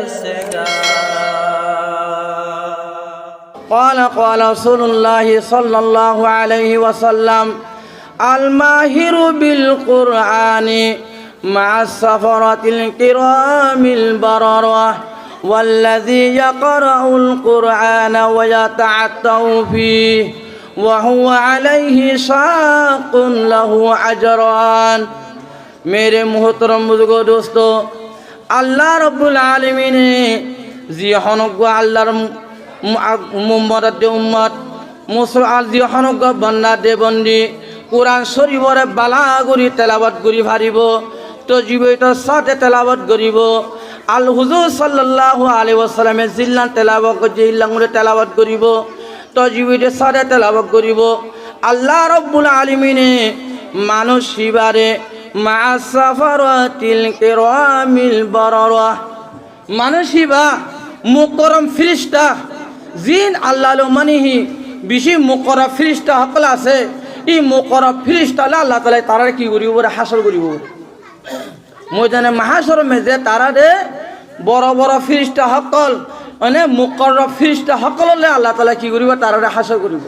उससे قال رسول الله صلى الله عليه وسلم الماهر بالقرآن مع السفرة الكرام البررة والذي يقرأ القرآن ويتعتع فيه وهو عليه شاق له أجران मेरे मोहतरम बुजुर्गो दोस्तों अल्लाह रब्बुल आलमीन जी हनगो अल्लाहर मुम्मत उम्मत मुसलमान जी हनगो बन्दा दे बंदी कुरान शरीफर बाला करी तेलावत करी पारिब तो जीवित साथे तेलावत करिब आल हुजूर सल्लल्लाहु अलैहि वसल्लम जिल्लान तेलावत जिल्लांगुरे तेलावत करिब तो जीवित साथे तेलावत करिब अल्लाह रब्बुल आलमीन मानुष शिबारे মা সাফারাতিল কিরামিল বারারা মানসিবা মুকরম ফেরেশতা জিন আল্লাহর মানিহি বেশি মুকরম ফেরেশতা সকল আছে এই মুকরম ফেরেশতা আল্লাহ তাআলা তারা কি করিব হাসর করিব ময়দানে মাহশর মেজে তারারে বড় বড় ফেরেশতা সকল মানে মুকরম ফেরেশতা সকললে আল্লাহ তাআলা কি করিব তারারে হাসর করিব